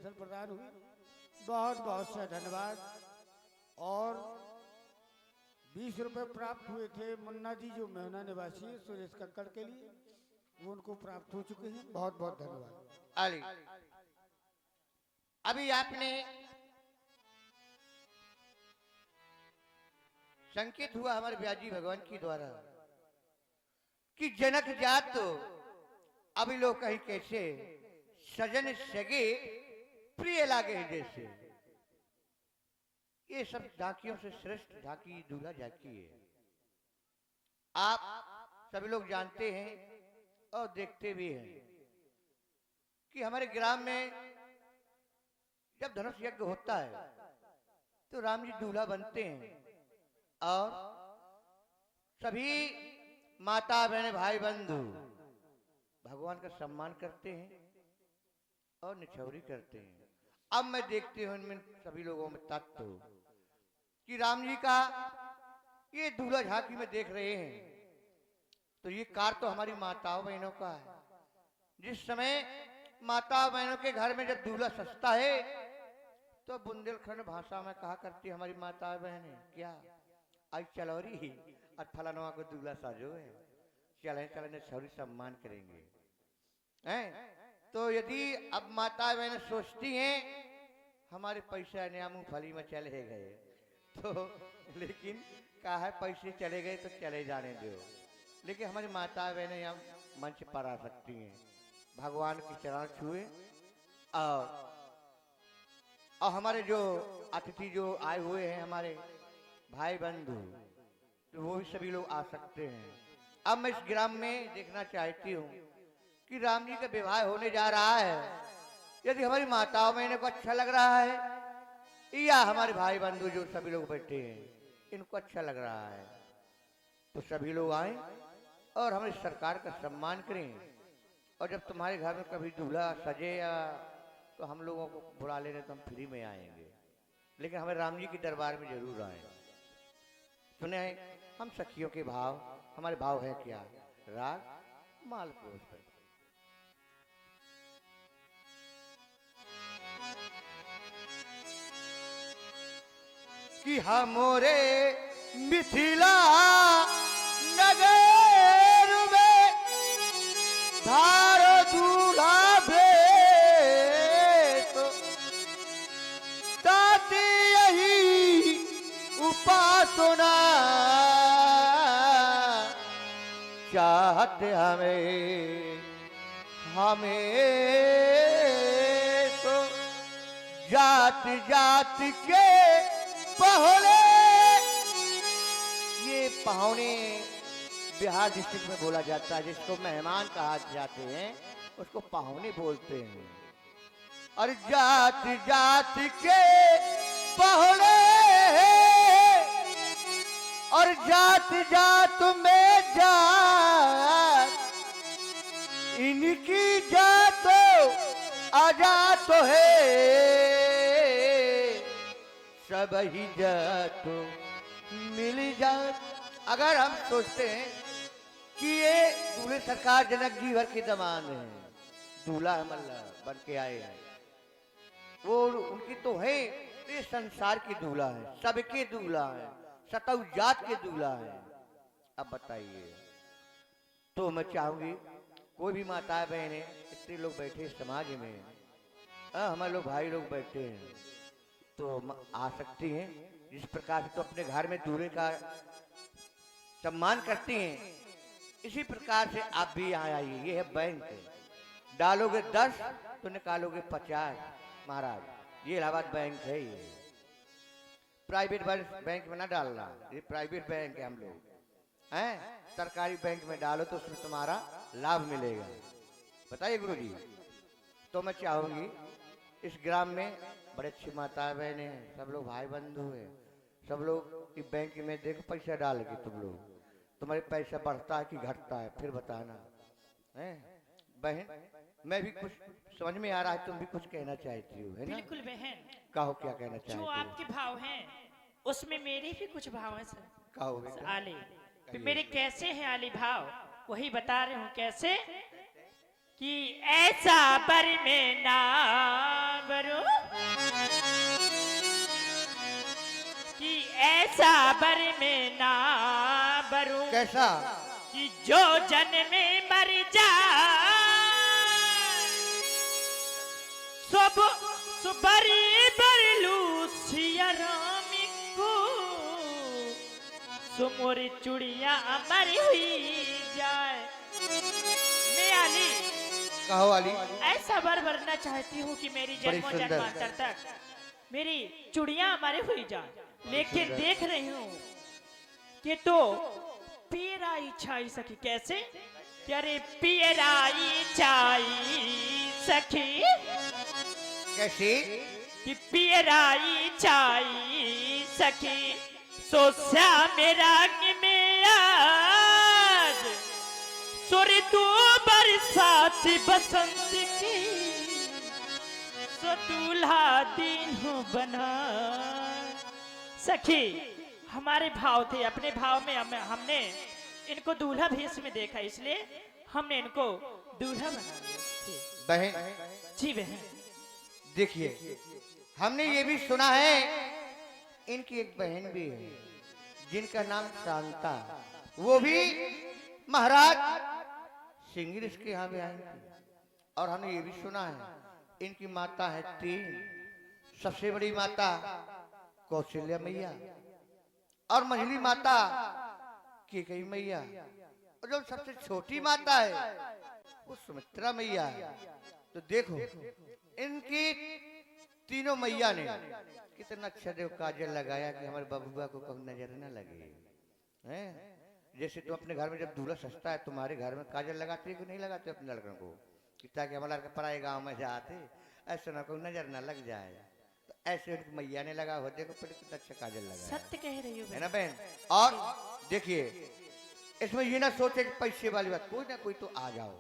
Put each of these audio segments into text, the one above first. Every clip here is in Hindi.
इन्विटेशन प्रदान हुई, बहुत बहुत से धन्यवाद। और 20 रुपये प्राप्त हुए थे मुन्ना जी जो मेहना निवासी है सुरेश कक्कड़ के लिए, वो उनको प्राप्त हो चुके हैं, बहुत बहुत धन्यवाद। अली अभी आपने संकेत हुआ हमारे व्याजी भगवान की द्वारा कि जनक जात तो अभी लोग कहीं कैसे सजन सगे प्रिय लागे जैसे, ये सब झांकियों से श्रेष्ठ झांकी दूल्हा झांकी है। आप सभी लोग जानते हैं और देखते भी हैं कि हमारे ग्राम में जब धनुष यज्ञ होता है तो राम जी दूल्हा बनते हैं और सभी माता बहन भाई बंधु भगवान का सम्मान करते हैं और निछौरी करते हैं। अब मैं देखती हूं इनमें सभी लोगों में तत्व कि राम जी का ये दूल्हा झांकी में देख रहे हैं तो ये कार तो हमारी माताओं बहनों का है। जिस समय माता बहनों के घर में जब दूल्हा सस्ता है तो बुंदेलखंड भाषा में कहा करती हमारी माता बहनें, क्या आज चलौरी और फलानवा को दूल्हा साजो है, चले चले छौरी सम्मान करेंगे हैं। तो यदि अब माता बहनें सोचती हैं हमारे पैसे नया मूंगफली में चले गए तो, लेकिन कहा है पैसे चले गए तो चले जाने दो, लेकिन हमारी माता बहनें यहाँ मंच पर आ सकती हैं, भगवान के चरण छुए और हमारे जो अतिथि जो आए हुए हैं हमारे भाई बंधु तो वो भी सभी लोग आ सकते हैं। अब मैं इस ग्राम में देखना चाहती हूँ कि राम जी का विवाह होने जा रहा है, यदि हमारी माताओं बहनों को अच्छा लग रहा है या हमारे भाई बंधु जो सभी लोग बैठे हैं इनको अच्छा लग रहा है तो सभी लोग आए और हमारी सरकार का सम्मान करें। और जब तुम्हारे घर में कभी दूल्हा सजे या तो हम लोगों को बुला लेने तो हम फ्री में आएंगे, लेकिन हमें राम जी के दरबार में जरूर आए। सुने हम सखियों के भाव, हमारे भाव है क्या? राग मालपुरुष पर कि हमोरे मिथिला नगर में धारो दूल्हा भेंट ताती यही उपासना चाहते हमें तो जात जात के पहले, ये पहुने बिहार डिस्ट्रिक्ट में बोला जाता है, जिसको मेहमान कहा जाते हैं उसको पहुने बोलते हैं। और जात जात के पहले और जात जात में जात इनकी जातो आजात है, सब ही जातो मिल जात। अगर हम सोचते हैं कि ये दूल्हे सरकार जनक जी भर के दमान है, दूल्हा मल्ला बन के आए हैं, वो उनकी तो है, ये संसार के दूल्हा है, सबके दूल्हा है, सतौ जात के दूल्हा है। अब बताइए, तो मैं चाहूंगी कोई भी माता बहने, इतने लोग बैठे समाज में, हमारे लोग भाई लोग बैठे हैं तो आ सकती हैं। जिस प्रकार से तो अपने घर में दूल्हे का सम्मान करती हैं, इसी प्रकार से आप भी यहाँ आइए। ये है बैंक, डालोगे 10 तो निकालोगे 50। महाराज ये इलाहाबाद बैंक है, ये प्राइवेट बैंक में ना डालना, ये प्राइवेट बैंक है। हम लोग हैं सरकारी बैंक में डालो तो उसमें तुम्हारा लाभ मिलेगा। बताइए गुरु जी। तो मैं चाहूंगी इस ग्राम में बड़े अच्छी माता बहने हैं, सब लोग भाई बंधु हैं, सब लोग इस बैंक में देखो पैसा डाल के तुम लोग, तुम्हारे पैसा बढ़ता है कि घटता है फिर बताना है। बहन मैं भी कुछ समझ में आ रहा है, तुम भी कुछ कहना चाहती हो, है ना? बिल्कुल बहन, कहो क्या कहना चाहती हो? जो आपके भाव हैं उसमें मेरे भी कुछ भाव हैं सर। कहो बेटा। आले तो मेरे कैसे हैं आले भाव, वही बता रहे हूँ कैसे। कि ऐसा बर में ना बरू, कि ऐसा बर में ना बरू, कैसा? कि जो जन्मे मर जाए सब सुबरी बरलू सियरामी को सुमोर चुड़िया मरी हुई जाए। मैं आली कहो वाली। ऐसा बर भरना चाहती हूँ कि मेरी बड़ी जन्मों सुंदर। जन्मांतर तक मेरी चुड़िया मरी हुई जाए, लेकिन सुंदर। देख रही हूँ कि तो पीराई छाई सखी। कैसे? क्या रे पीराई छाई सखी, कैसी? कि पीराई छाई सखी सो श्याम रंग में आज सुर तू बरसात बसंत की सो दूल्हा दिन हो बना। सखी हमारे भाव थे, अपने भाव में हमने इनको दूल्हा भेष में देखा, इसलिए हमने इनको दूल्हा बना लिया। बहन जी बहन। देखिए, हमने ये भी सुना है इनकी एक बहन भी है जिनका नाम शांता, वो भी महाराज सिंगरिस के यहाँ भी आई थी। और हमने ये भी सुना है इनकी माता है 3, सबसे बड़ी माता कौशल्या मैया और मंझली माता केकई मैया, और जो सबसे छोटी माता है वो सुमित्रा मैया है। तो देखो इनकी तीनों मैया ने कितना अच्छा देव काजल लगाया कि हमारे बबुआ को कभी नजर न लगे। हैं? जैसे तुम अपने घर में जब दूल्हा सस्ता है तुम्हारे घर में काजल लगाते है कि नहीं लगाते अपने लड़कों को, कि ताकि हमारा लड़का पराए गांव में जाते ऐसा ना कोई नजर न लग जाए। तो ऐसे उनकी मैया ने लगा हो, देखो पहले कितना अच्छा काजल लगा। सत्य कह रही हो है ना बहन? और देखिए इसमें ये ना सोचे कि पैसे वाली बात, कोई ना कोई तो आ जाओ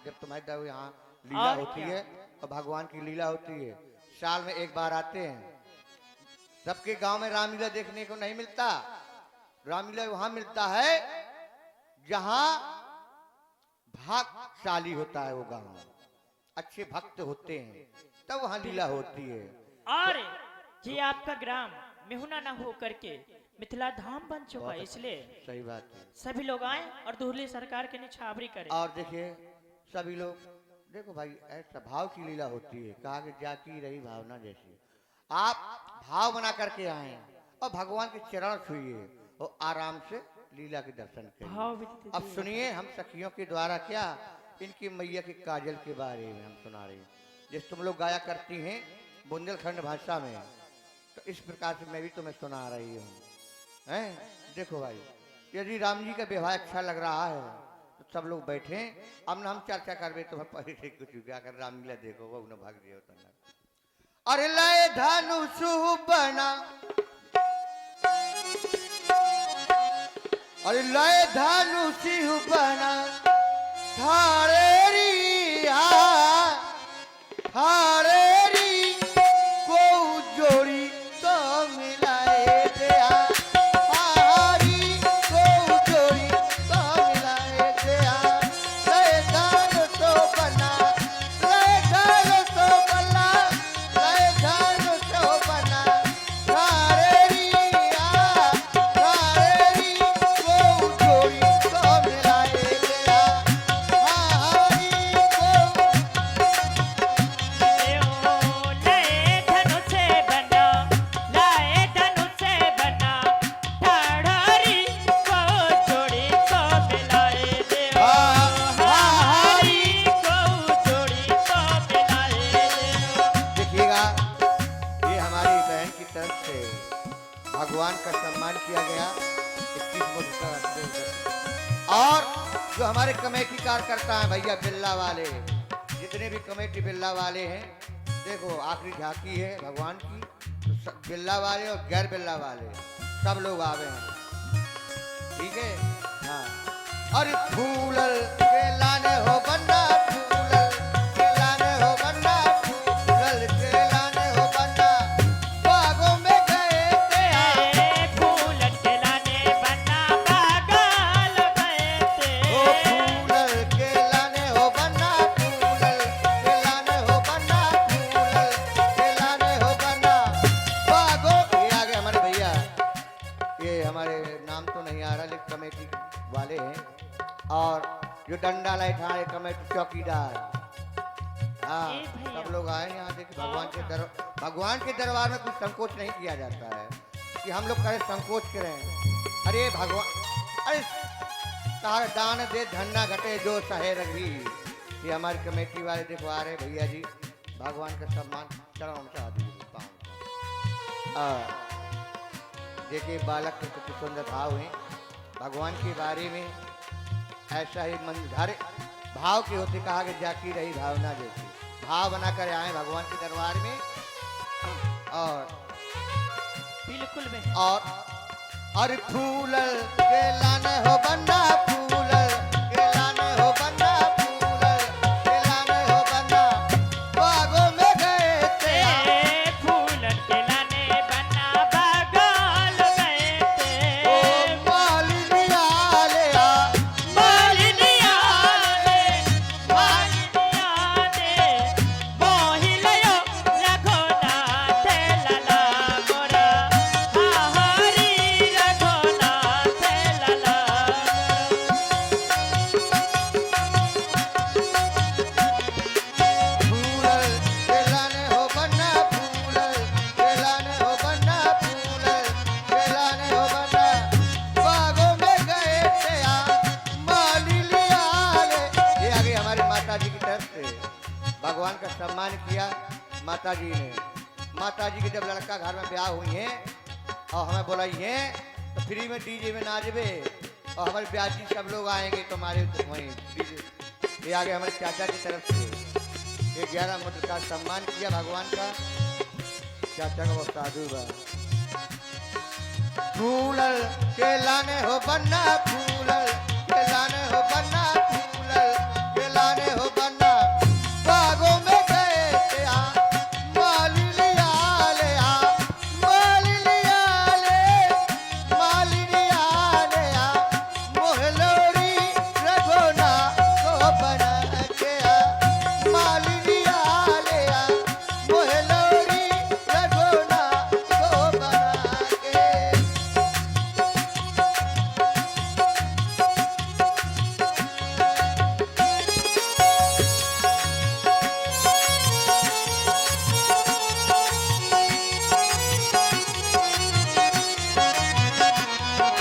जब तुम्हारे दो यहाँ लीला और होती क्या? है और भगवान की लीला होती है, साल में एक बार आते हैं। सबके गांव में रामलीला देखने को नहीं मिलता, रामलीला वहां मिलता है जहां भागशाली होता है वो गांव, अच्छे भक्त होते हैं, तब वहां लीला होती है। और ये आपका ग्राम मेहुना ना हो करके मिथिला धाम बन चुका है, इसलिए सही बात है। सभी लोग आए और दूल्हे सरकार के निछावरी करें। और देखिए सभी लोग देखो भाई, ऐसा भाव की लीला होती है, कहा कि जाती रही भावना जैसी। आप भाव बना करके आए और भगवान के चरण छुइए और आराम से लीला के दर्शन भाव करिए। भी अब सुनिए हम सखियों के द्वारा क्या इनकी मैया के काजल के बारे में हम सुना रहे हैं, जैसे तुम लोग गाया करती हैं बुंदेलखंड भाषा में, तो इस प्रकार से मैं भी तुम्हें सुना रही हूँ। हैं? देखो भाई, यदि राम जी का व्यवहार अच्छा लग रहा है तो सब लोग बैठे, अब ना हम चर्चा करवे तुम्हें पहले से कुछ क्या कर रामलीला देखो वो न भाग दियो तो ना। अरे लय धनुष बना, अरे लय धनुष बना थारेरी को जोड़ी तो मिलाए दिया, हारी को जोड़ी तो मिलाए दिया। लय धनुष बना, लय धनुष बना, लय धनुष बना थारेरी को जोड़ी तो मिलाए दिया, हारी देखिएगा, ये हमारी बहन की तरफ से भगवान का सम्मान किया गया 21 मुद्दा। और जो हमारे कमेटी कार्यकर्ता हैं भैया बिल्ला वाले, जितने भी कमेटी बिल्ला वाले हैं, देखो आखिरी झांकी है भगवान की, तो बिल्ला वाले और गैर बिल्ला वाले सब लोग आवे हैं, ठीक है? हाँ। और फूलल के लाने हो बन्ना, फूलल के लाने हो बन्ना, फूलल के लाने हो बन्ना, बागों में गए थे ओ फूलल के लाने हो बन्ना, फूलल के लाने हो बन्ना, हमारे नाम तो नहीं आ रहा लेकिन कमेटी वाले हैं, और जो डंडा लाइट हमारे कमेटी चौकीदार, हाँ ए भैया। सब लोग आए यहाँ देखिए। भगवान के दरबार में कुछ संकोच नहीं किया जाता है कि हम लोग करें संकोच करें। अरे भगवान, अरे तार दान दे धन्ना घटे जो सहे रघी। ये हमारी कमेटी वाले देखो आ रहे भैया जी, भगवान का सम्मान चढ़ाओ चढ़ा दीजिए पाँव। देखिए बालक के कितने सुंदर भाव हैं भगवान के बारे में, ऐसा ही मन हर भाव के होते कहा कि जाकी रही भावना जैसी, भाव बना कर आए भगवान के दरबार में। और बिल्कुल बहन। और फूल के लाने हो बन्ना, फूल के लाने हो बन्ना, फूल के लाने हो बन्ना, बागों में गए थे फूल के लाने बन्ना बागल गए थे। ओ मालिनिया ले आ, मालिनिया दे, मालिनिया दे, मोहिलयो रघुनाथ लला मोरा, हरि रघुनाथ लला। फूल के लाने हो बन्ना, फूल के लाने हो बन्ना, फूल के लाने हो बन्ना, बागों में गए थे आ, मालिनिया ले। ये आ गई हमारी माता जी की तरफ से भगवान का सम्मान किया माता जी ने। माता जी के जब लड़का घर में ब्याह हुई है और हमें बुलाई है तो फ्री में डीजे में नाचबे, और हमारे ब्याह जी सब लोग आएंगे तो हमारे वहीं डीजे। ये आगे हमारे चाचा की तरफ से 11 मुद्र का सम्मान किया भगवान का। चाचा का बहुत साधु बा। फूल के लाने हो बन्ना, फूल के लाने हो बन्ना, फूल के लाने हो बन्ना, बागों में गए थे आ, मालिनिया ले आ, मालिनिया ले, मालिनिया ले आ, मोहलोरी रघुना को बना के आ, मालिनिया ले आ, मोहलोरी रघुना को बना के।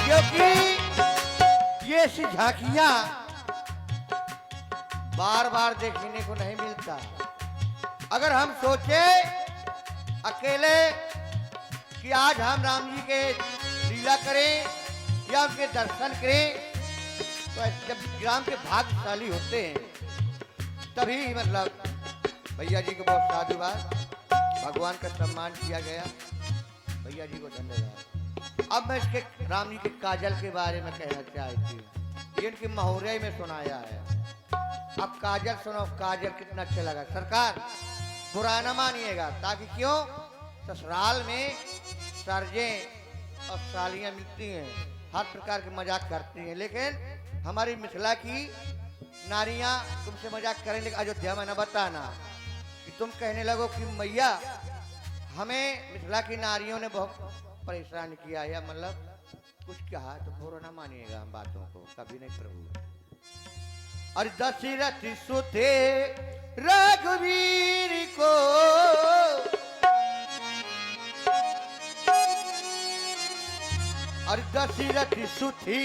क्योंकि ये ऐसी झांकियां बार बार देखने को नहीं मिलता। अगर हम सोचे अकेले कि आज हम राम जी के लीला करें या उनके दर्शन करें, तो जब ग्राम के भाग्यशाली होते हैं तभी मतलब भैया जी को बहुत साधुवाद, भगवान का सम्मान किया गया। भैया जी को धन्यवाद। अब मैं इसके राम जी के काजल के बारे में कहना चाहती हूँ। ये इनके महोदय में सुनाया है। अब काजल सुनो, काजल कितना अच्छा लगा। सरकार बुरा न मानिएगा, ताकि क्यों ससुराल में सरजे और सालियां मिलती हैं, हर प्रकार के मजाक करती हैं, लेकिन हमारी मिथिला की नारियां तुमसे मजाक करें, लेकिन अयोध्या में न बताना कि तुम कहने लगो कि मैया हमें मिथिला की नारियों ने बहुत परेशान किया है, मतलब कुछ कहा तो बुरा ना मानिएगा हम बातों को, कभी नहीं प्रभु। और दशरथ सुते रघुवीर को, और दशरथ सुती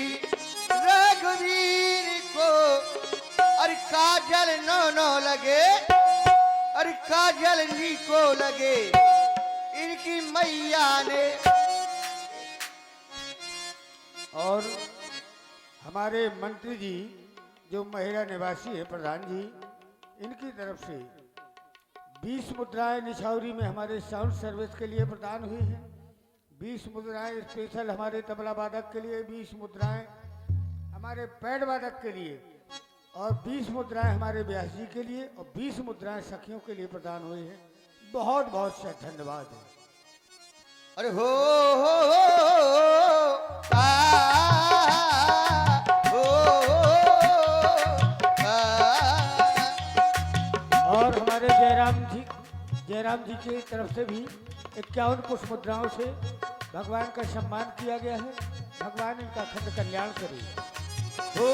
रघुवीर को, और काजल नो लगे, और काजल नी को लगे इनकी मैया ने। और हमारे मंत्री जी जो महिला निवासी है प्रधान जी, इनकी तरफ से 20 मुद्राएं निछावरी में हमारे साउंड सर्विस के लिए प्रदान हुई हैं। 20 मुद्राएं स्पेशल हमारे तबला वादक के लिए, 20 मुद्राएं हमारे पैड वादक के लिए, और 20 मुद्राएं हमारे व्यास जी के लिए, और 20 मुद्राएं सखियों के लिए प्रदान हुई हैं। बहुत बहुत से धन्यवाद है। अरे हो आ, हो और हमारे जयराम जी की तरफ से भी 51 पुष्प मुद्राओं से भगवान का सम्मान किया गया है। भगवान इनका खंड कल्याण करे। हो